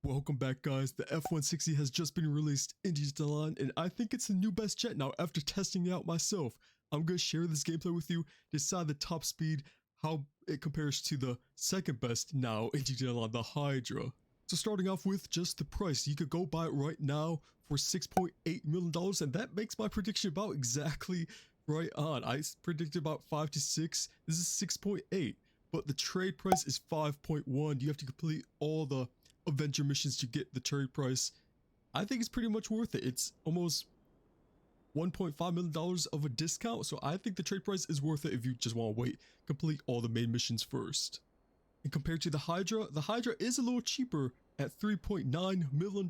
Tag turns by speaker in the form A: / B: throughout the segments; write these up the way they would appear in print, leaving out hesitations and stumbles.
A: Welcome back, guys. The F-160 has just been released in Digital, and I think it's the new best jet now after testing it out myself. I'm going to share this gameplay with you, decide the top speed, how it compares to the second best now in Digital, the Hydra. So starting off with just the price, you could go buy it right now for $6.8 million, and that makes my prediction about exactly right on. I predicted about 5 to 6, this is 6.8, but the trade price is 5.1. You have to complete all the Avenger missions to get the trade price. I think it's pretty much worth it. It's almost $1.5 million of a discount, so I think the trade price is worth it if you just want to wait, complete all the main missions first. And compared to the Hydra is a little cheaper at $3.9 million.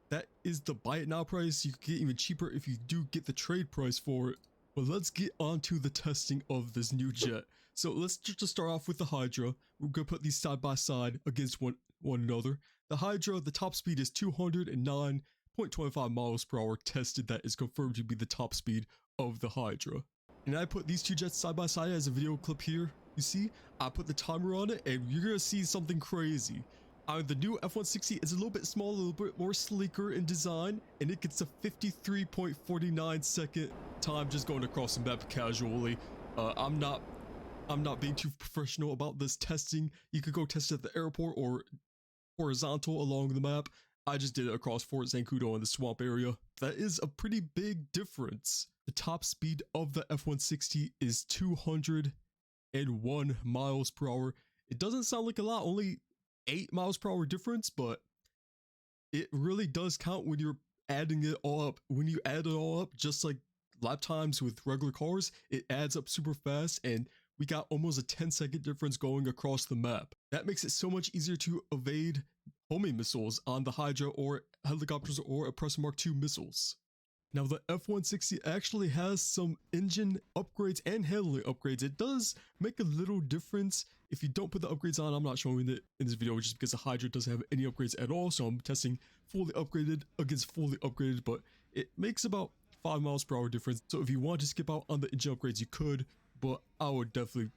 A: That is the buy it now price. You can get even cheaper if you do get the trade price for it. But let's get on to the testing of this new jet. So let's just start off with the Hydra. We're going to put these side by side against one another. The Hydra, the top speed is 209.25 miles per hour tested. That is confirmed to be the top speed of the Hydra. And I put these two jets side by side as a video clip here. You see, I put the timer on it and you're going to see something crazy. The new F-160 is a little bit smaller, a little bit more sleeker in design, and it gets a 53.49 second time just going across the map casually. I'm not being too professional about this testing. You could go test it at the airport or horizontal along the map. I just did it across Fort Zancudo in the swamp area. That is a pretty big difference. The top speed of the F-160 is 201 miles per hour. It doesn't sound like a lot, only 8 miles per hour difference, but it really does count when you're adding it all up. When you add it all up, just like lap times with regular cars, it adds up super fast, and we got almost a 10-second difference going across the map. That makes it so much easier to evade homing missiles on the Hydra or helicopters or Oppressor Mark II missiles. Now the F-160 actually has some engine upgrades and handling upgrades. It does make a little difference. If you don't put the upgrades on, I'm not showing it in this video just because the Hydra doesn't have any upgrades at all. So I'm testing fully upgraded against fully upgraded, but it makes about 5 miles per hour difference. So if you want to skip out on the engine upgrades, you could, but I would definitely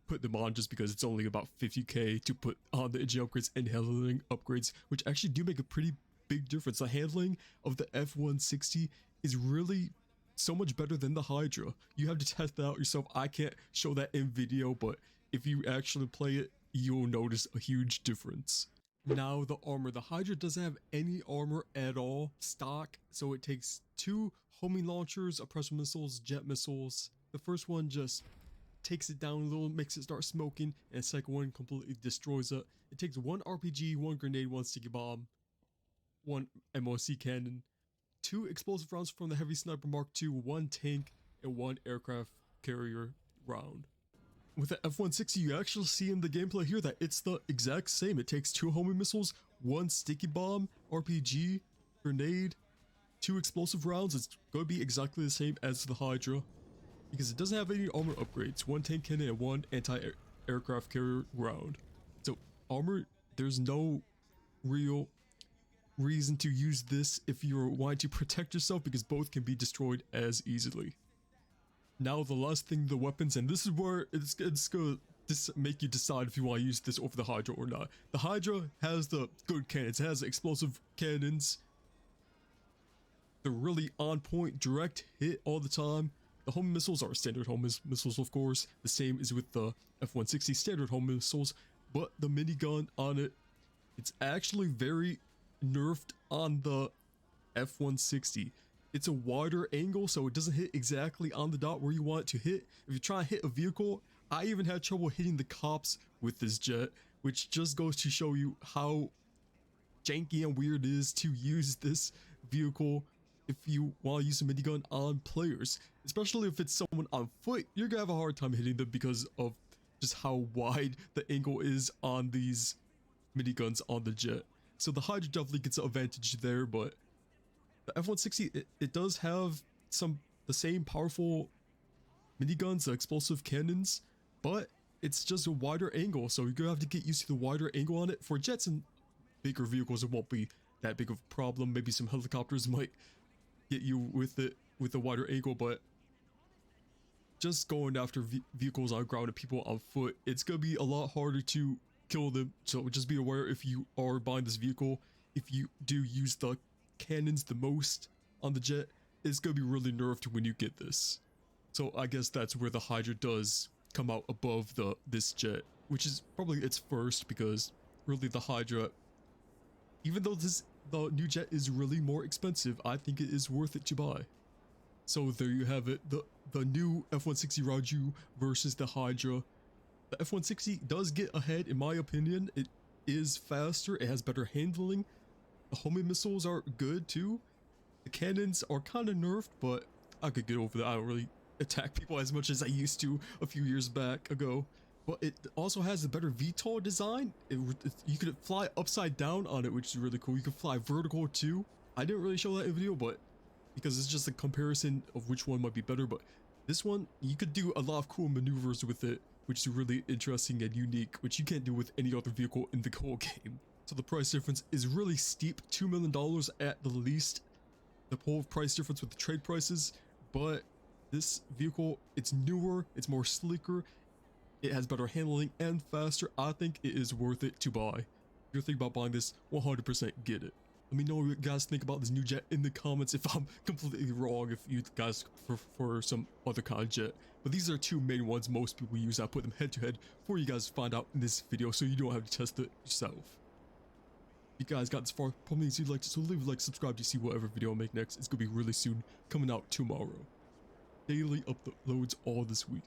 A: put them on just because it's only about 50k to put on the engine upgrades and handling upgrades, which actually do make a pretty big difference. The handling of the F-160 is really so much better than the Hydra. You have to test that out yourself. I can't show that in video, but if you actually play it, you'll notice a huge difference. Now the armor. The Hydra doesn't have any armor at all stock, so it takes 2 homing launchers, oppressor missiles, jet missiles. The first one just takes it down a little, makes it start smoking, and the second one completely destroys it. It takes 1 RPG, 1 grenade, 1 sticky bomb, 1 MOC cannon, 2 explosive rounds from the Heavy Sniper Mark II, 1 tank, and 1 aircraft carrier round. With the F-160, you actually see in the gameplay here that it's the exact same. It takes 2 homing missiles, 1 sticky bomb, RPG, grenade, 2 explosive rounds. It's going to be exactly the same as the Hydra because it doesn't have any armor upgrades. 1 tank cannon and 1 anti-aircraft carrier round. So armor, there's no real reason to use this if you're wanting to protect yourself because both can be destroyed as easily. Now the last thing, the weapons, and this is where it's gonna make you decide if you want to use this over the Hydra or not. The Hydra has the good cannons. It has explosive cannons. They're really on point, direct hit all the time. The homing missiles are standard homing missiles, of course. The same is with the F-160 standard homing missiles, but the minigun on it, it's actually very nerfed on the F-160. It's a wider angle, so it doesn't hit exactly on the dot where you want it to hit. If you try to hit a vehicle, I even had trouble hitting the cops with this jet, which just goes to show you how janky and weird it is to use this vehicle if you want to use a minigun on players. Especially if it's someone on foot, you're gonna have a hard time hitting them because of just how wide the angle is on these miniguns on the jet. So the Hydra definitely gets an advantage there, but the F-160, it does have the same powerful miniguns, the explosive cannons, but it's just a wider angle, so you're gonna have to get used to the wider angle on it. For jets and bigger vehicles, it won't be that big of a problem. Maybe some helicopters might get you with it with a wider angle, but just going after vehicles on ground and people on foot, it's gonna be a lot harder to kill them. So just be aware if you are buying this vehicle, if you do use the cannons the most on the jet, it's gonna be really nerfed when you get this. So I guess that's where the Hydra does come out above this jet, which is probably its first, because really the Hydra, even though the new jet is really more expensive, I think it is worth it to buy. So there you have it, the new F-160 Raiju versus the Hydra. The F-160 does get ahead in my opinion. It is faster, it has better handling. The homing missiles are good too. The cannons are kind of nerfed, but I could get over that. I don't really attack people as much as I used to a few years back ago. But it also has a better VTOL design. You could fly upside down on it, which is really cool. You can fly vertical too. I didn't really show that in video, but because it's just a comparison of which one might be better. But this one, you could do a lot of cool maneuvers with it, which is really interesting and unique, which you can't do with any other vehicle in the whole game. So the price difference is really steep, $2 million at the least. The whole price difference with the trade prices, but this vehicle, it's newer, it's more sleeker, it has better handling and faster. I think it is worth it to buy. If you're thinking about buying this, 100% get it. Let me know what you guys think about this new jet in the comments if I'm completely wrong, if you guys prefer some other kind of jet. But these are two main ones most people use. I put them head to head for you guys to find out in this video so you don't have to test it yourself. If you guys got this far, please leave a like, so leave a like, subscribe to see whatever video I make next. It's gonna be really soon, coming out tomorrow. Daily uploads all this week.